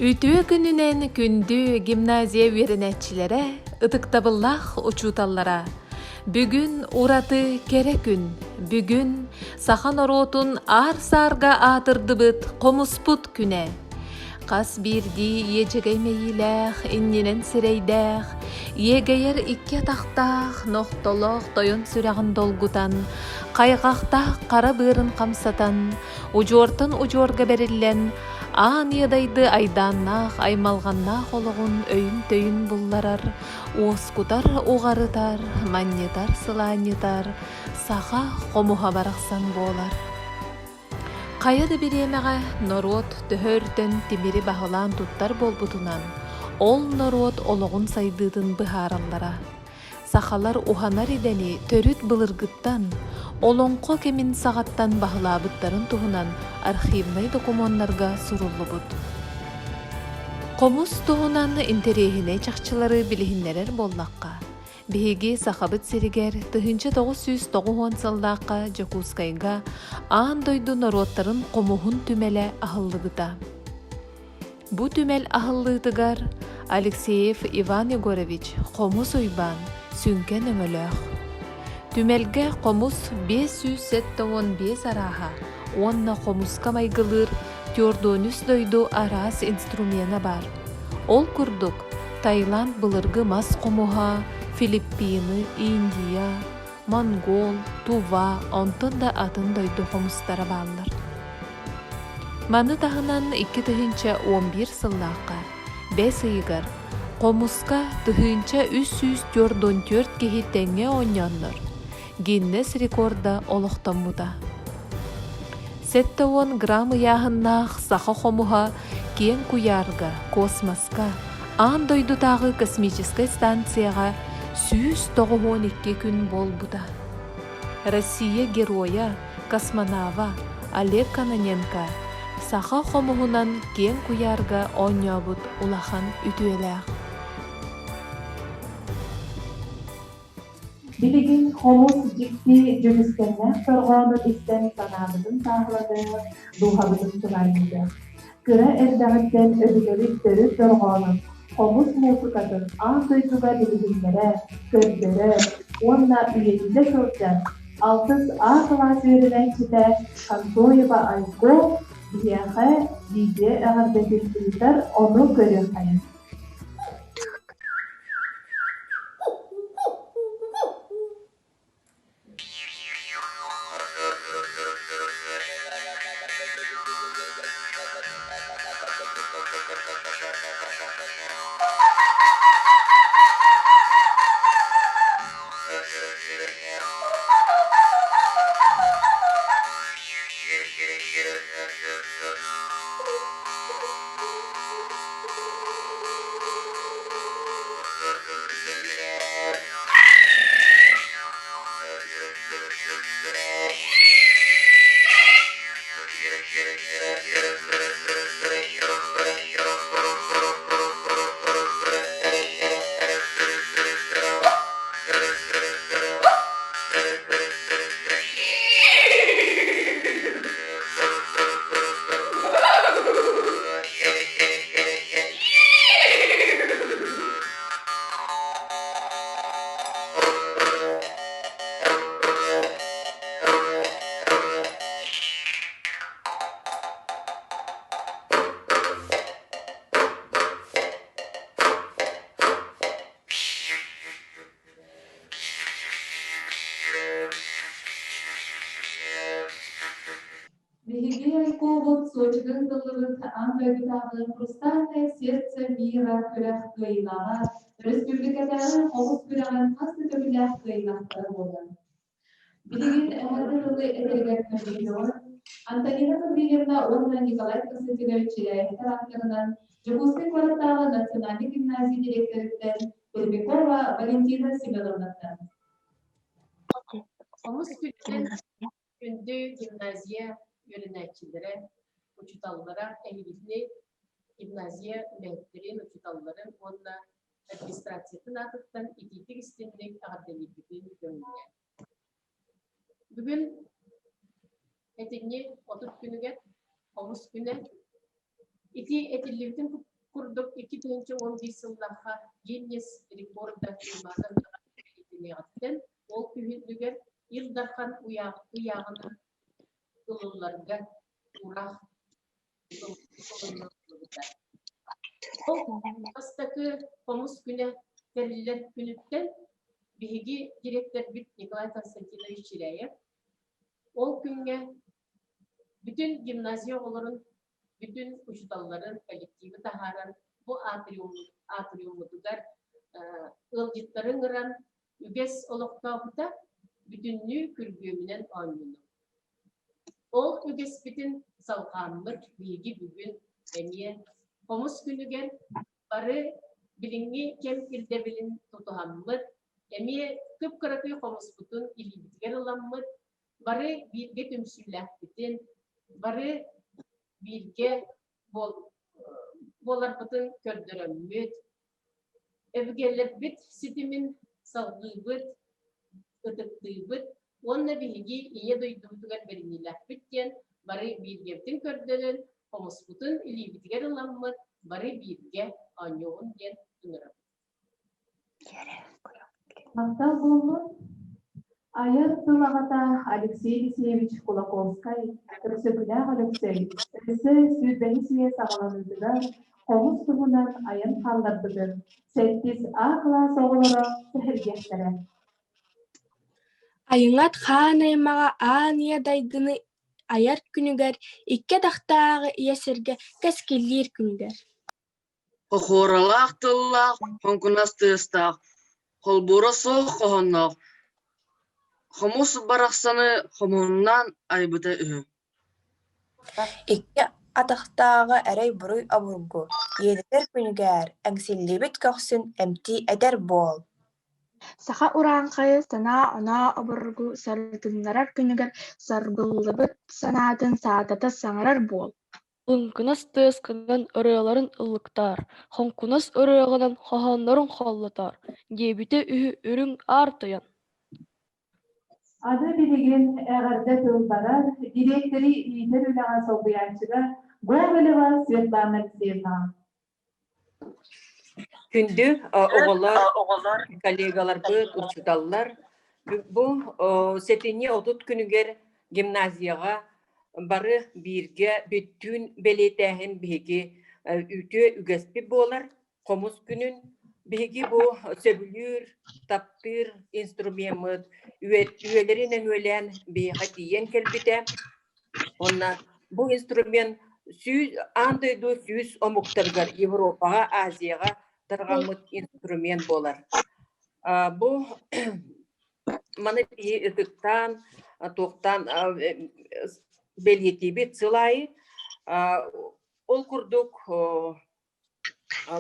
Ütüö gününen күндү гимназия веренетчилere, ытыктабыллах учуталлара. Бүгүн ураты кере күн. Бүгүн сахан ороотун ар-сарга атырдыбыт комуспут күнэ. Кас бирди ежегеймейлэх, иннинен сирейдэх, егейер икке тахтах, нохтолох тойон сүрягын долгутан, кайгахтах кара быырын камсатан, ужуортон ужуорга бериллен, аан ядайды айдааннаах, аймалганнаах ологун өйүн-төйүн булларар, уоскутар угарытар, маннетар сылаанетар, саха хомуха барахсан болар. Каяды биремеге норот төхөртөн тимири бахылаан туттар болбутунан, ол норот ологун сайдыытын быхаараллара. Сахалар уханар идени төрүт былыргыттан, олоңко кемин сагаттан бахылаабыттарын туһунан архивный документарга суруллубут. Комус туһунан интерехине чахчылары билихиннерер боллакка. Биһиги сахабыт сиригер 1990 сыллаакка Жокускайга аан дойду нороттарын комуһун түмеле ахыллыбыта. Бу түмел ахыллыытыгар Алексеев Иван Егорович комус уйбан сүнкен өңөлөөх. Түмелге комус 575 араха, онна комуска майгылыр тёрдонүс дойду арас инструмена бар. Ол курдук Таиланд былыргы мас комуха, Филиппины, Индия, Монгол, Тува, онтон да атын дойду комустара бааллар. Маны тахынан 2011 сыллаакка 5 ыйыгар комуска 344 кихи теңе оньоннор. Гиннес рекорда олохтоммута. 70 грамм яһыннаах саха хомуха кен куярга, космоска, аан дойдутагы космической станцияга 192 күн болбута. Россия героя, космонава Олег Кононенко саха хомуһунан кен куярга оньобут улахан ütüелээх. Билигин хомус жикти жүрүскеннер торгону истен санаабытын тааглады, дуухабытын сылайнды. Кыра эрдагыттен өбүлөрү төрү торгону, хомус музыкатын аан дойдуга билигиннере, көздөрө, онна үйетиде сылжан, алтыс А класс веренечите Кантоева Айко, бияхэ, биде эгардетилтер ону көрө хайын. Сочигын дылыбыт андойдутагы хрустальное сердце мира күрэх кыйнага, республикатагы хомус күрэгэн касты төбүлэх кыйнактары болан. Билигин эмердылы этергер комбинер, Антонина Кабриевна Ольга Николай Константинович Черяевтер авторынан Жокускай кварталы национальный гимназия директориттен Пермякова Валентина Семеновнатан. Комус күндү гимназия yöneticileri, uçutallara, ehlilikli gimnaziya mühendislerin uçutalların onunla administrasiyonun atıktan ititik istemlik akademikliğini görünüyor. Bugün etinli 30 günüge, omuz güne iti etillikten kurduk 2011 yıllarda Guinness Rekorda kıymadan yaptın. O kühündüger yıldarkan uyağını ılıllarga uğrak o hastaki komus güne verilir günütten bilgi direktör Nikolay Konstantinovich Çileyev o günge bütün gimnaziyaların bütün uçtalların kolektivi taharan bu atriumudugar ılgıtların ıran üges oluqtağıda bütünlüğü kürgümünen oynuyor. O üges bütün salqanlık bilgi bugün emiye komus günügen barı bilingi kem ildebilin tutuhammıt emiye kıpkırıkı komus butun ilibitger olammıt barı bilge tümsüllah bitin barı bilge bolar butun kördürömmüt evgelep bit sitimin salgıbıt ıtıktıybıt onna bilgi iye doyduğudugar verinilah bitten barı bilgebtin kördürön komus butun ilibitger olammıt barı bilge anyoğun gen tünürüm. Мактал болмут аяр тылағата Алексей Алексеевич Кулаковскай, Рөсөкүләк Алексей, Рөсө Сүрбәйсие сағаланызыга қомыс туһунан аян қалдырдыгы, 8А класс оғылары сәхіргеттері. Айыңат хаанаймаға аания дайгыны аяр күнүгер икке тахтаагы иесерге кескиллиир күнгер. Хохоралах тыллах, хонкунастыстах, холбура соқ қохоннақ. Хомус барақсаны хомоннан айбыта үһү. Икки атахтааға әрәй буруй абургу. Едетер күнігер әңсиллебет көксүн әмти әдер бол. Саха ураанхайы санаа онаа абургу сардыннарар күнүгер саргыллыбыт санаатын саатата саңарар бол. Лынкынас тыаскынан ырыаларын ыллыктар, хонкунас ырыагынан хохоннорун холлотар, диэбите үһү үрүң аартыян. Ады билеген әғірді тылбарар, директори ийтер үліған солбуянчыға Гоголева Светлана Алексеевна. Күндү оголор, коллегалар быт, учуталлар. Бу сетини отут күнүгер гимназияга бары бирге бүттүн белетәһин биги үтө үгеспи болар. Комус күнүн биги бу сөбүлүр, таптыр, инструмент, үелеринен өлен бига тиен келбите. Онна бу инструмент андайду сүз омуктаргар Европага, Азияга таргамыт инструмент болар. Бу маны ытыктан, тоқтан белетибит сылайы. Ол курдук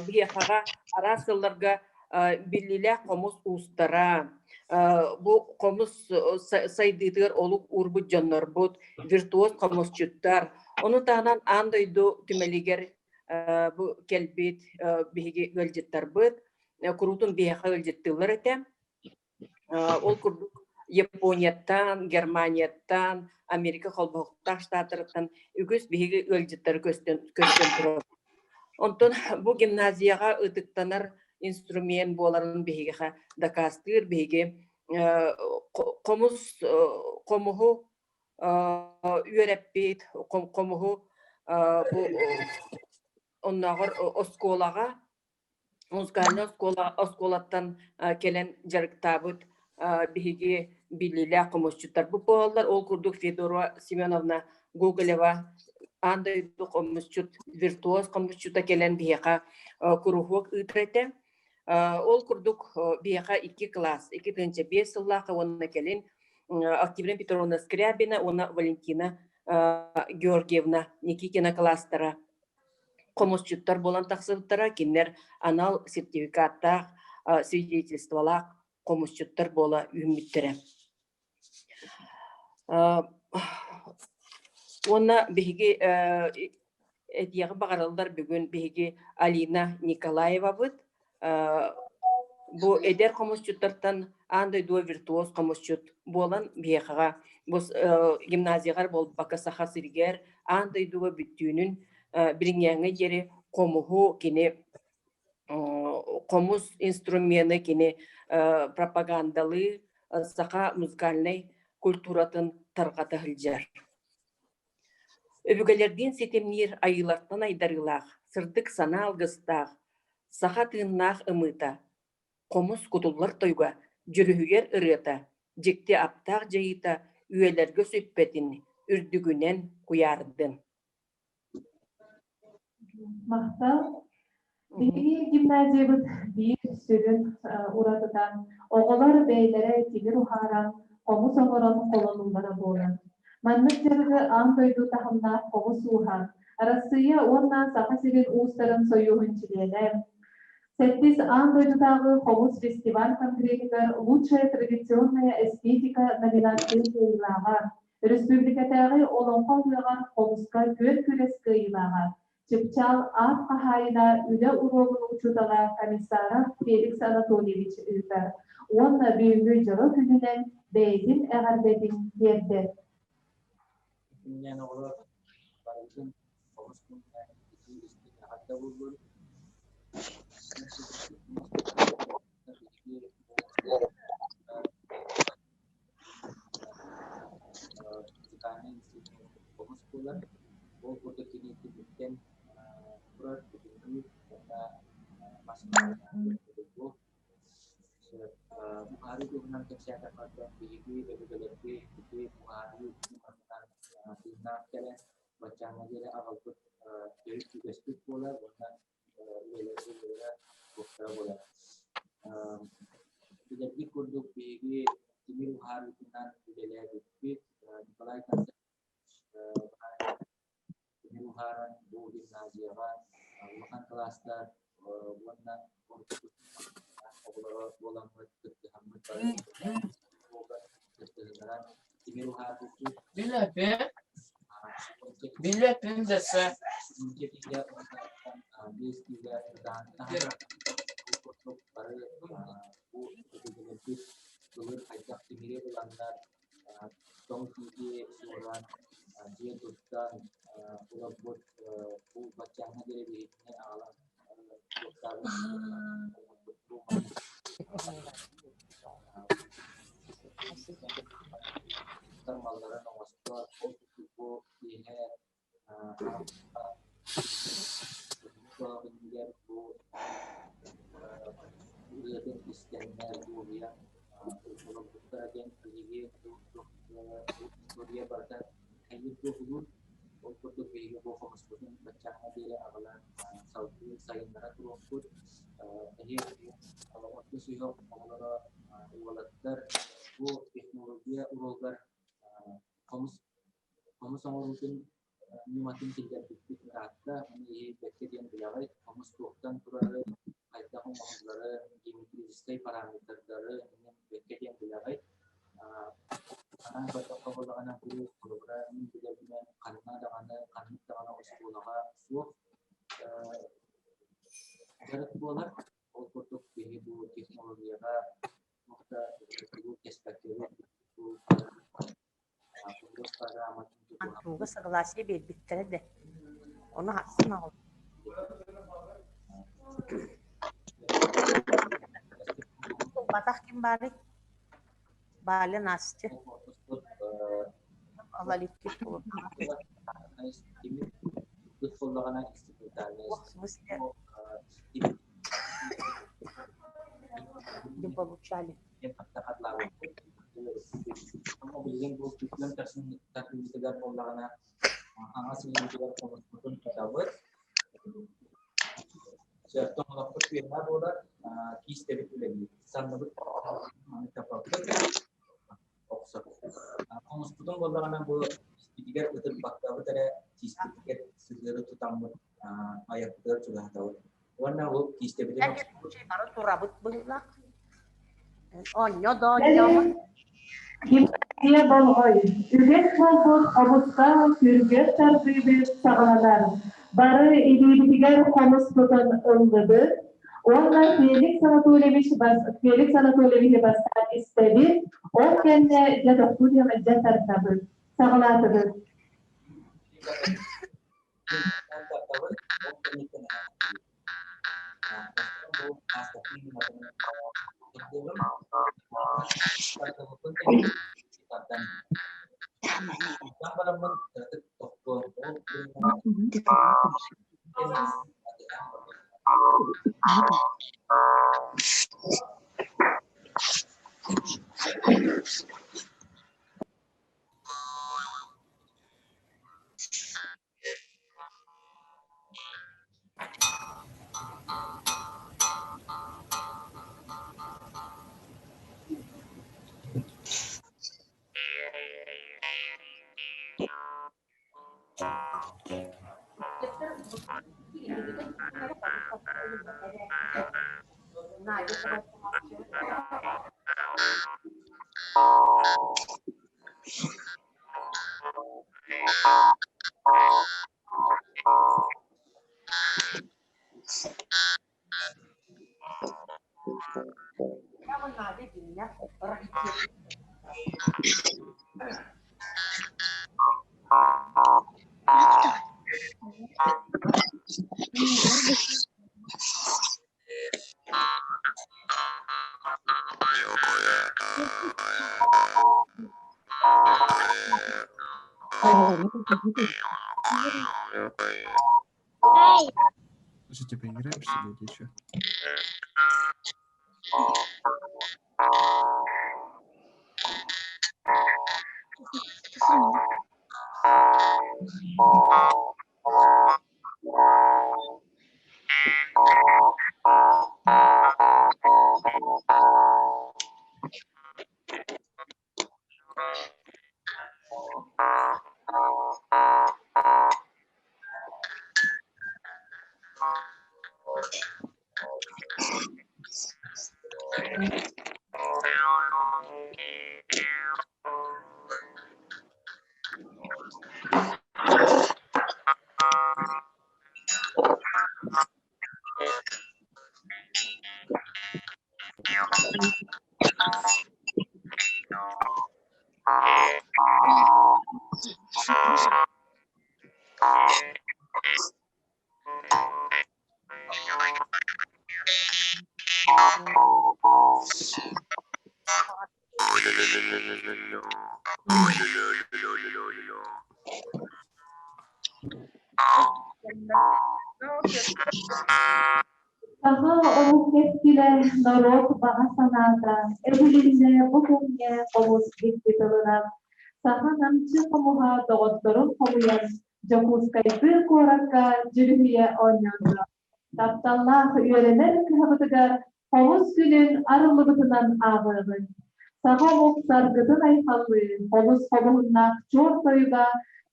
биехага арасыларга биллиле комус устара. Бу комус сайдыдыр олук урбут жоннорбут, виртуоз комусчуттар. Onu tanan andaydu tümelигер bu kelbit bihi göljettar bıt. Kurutun biha göljettiler ete. Ol kurduk Yaponiyattan, Germaniyattan, Amerika Kolboktar ştatlarından ügüs bihi göljettar kösten turur. Ondan bu gimnaziyaga ıtıktanar instrument boların bihi dakastır bihi komus komuhu üyereppit komuhu bu onnagar oskolaga Озгально осколаттан келен жарыктабыт биги билиле комусчуттар бу боллар. Ол курдук Федора Семеновна Гоголева андайду комусчут виртуоз комусчута келен бияка курухук ытрете. Ол курдук бияка 2 класс, 2-5 сыллака онна келен Октябрина Петровна Скрябина, она Валентина Георгиевна Никитина класстара. Комусчуттар болан тақсыбыттара кинер анал сертификаттақ, свидетельстволақ комусчуттар бола үміттері. Онна бігі әдияғы бағаралдар бүгін бігі Алина Николаева бұд. Бұ әдер комусчуттартан андай дуа виртуоз комусчут болан бияқаға. Бұс гимназиягар бол бака саха сиргер андай дуа бүттүүнүн Бириңяңы жери komuhu kini komus instrumenti kini propagandalı saha müzikalnay kulturatın tarqata hıljar. Öbügelerden setemnir ayılartan aydarılaq, sırdık sana algыстaq, saha tığınnaq ımıta, komus kutullar toyga, jürühüger ırıta, jekti aptaq jayıta, üyelerge süppetin, ürdügünen kuyardın. Maqta. Bihi gimnaziyabıt bir sürün uratıdan oğular beylere timir uharan komus oğuranın kolonunlara boğulan. Manlık jarıgı antoydu tahımna komus uhan. Arasıya ondan saha sirin uğusların soyuğun çiliyene. Сеттис андойдутагы Хомус фестиваль конкретикар лучшая традиционная эстетика номинация ыйлага. Республикатагы олонко ыйлаган Хомуска көр күреске ыйлага. Чыпчал ат кахайна үле урогун учутала комиссара Феликс Анатольевич ыйтар. Онна бүйүнгө жыры күнүнен бейдин эгардедин берди. Jadi kuduk bigi timil hari tunan budaya bukit Nikolai timil haran budin naziaran makan kelastar warna untuk bolang berkehamat timil hari itu bila pendasa menjadi tidak habis tidak dan untuk para belum ajak timire ulangan tong kiri suran dia tutan ulabut bacanya dari ini alam dokter termalara nomor untuk diher kemudian Lihatin Kristiannya yang kalau kita yang pilih untuk Korea Barat hanya itu dulu untuk pilih bahwa meskipun bacanya dia awalan Saudi saya merah turut akhirnya kalau waktu sih kalau walaupun bu teknologi urogar kamu sama rutin makin tidak dikit rata ini paket yang dilakukan kamu stokkan turun ada mengenai industri parameter dari paket yang dilakukan karena beberapa anak guru program ini juga dengan karena dengan sekolah suap jarak bola untuk ibu teknologi kita ibu perspektif itu Tugas sekelasnya bitter deh. Onu haksın al. Batah kim balik? Bale nasçı. Allah likit olur. Jumpa bucali. Kamu bilang bu tujuan tersebut tapi segar pembelajaran hasil yang tidak pun terdapat. Serta melakukan firman bola kis dari lagi. Sangat mantap banget. Kamu sebetulnya pembelajaran bu tiga betul bakal ada kis tiket segera tutang ayat betul sudah tahu. Warna bu kis dari. Baru tuh rambut belak. Oh nyodon. Gimnasiya bolğoy. Üget bolğuz Homuska sürgüt tartibi sağlanar. Barı ilitiger Homus tutan ılgıdı. Onlar Felix Anatolievich bastan istedi. O kendi jadokudya mecca tartabı. Sağlatıdır. Слушайте, поиграем, что ли, или что? Saha omuz keskile norot bahasanata, ebilinle bugünye omuz gittitılına, saha namçı komuha doğutturun komuyan, jokuskaydı korakka jürüye oynuyordu. Taptallah üyelenir kıhavıdıgar, omuz günün arılıbıtınan ağırdı. Saha omuz sargıdın ayhallı, omuz komuhunnak çor toyuga,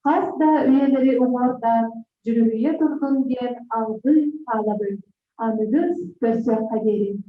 hasda üyeleri umordan, jürüye turdun diyen aldı ağladı. Anıgız görsel kaderin.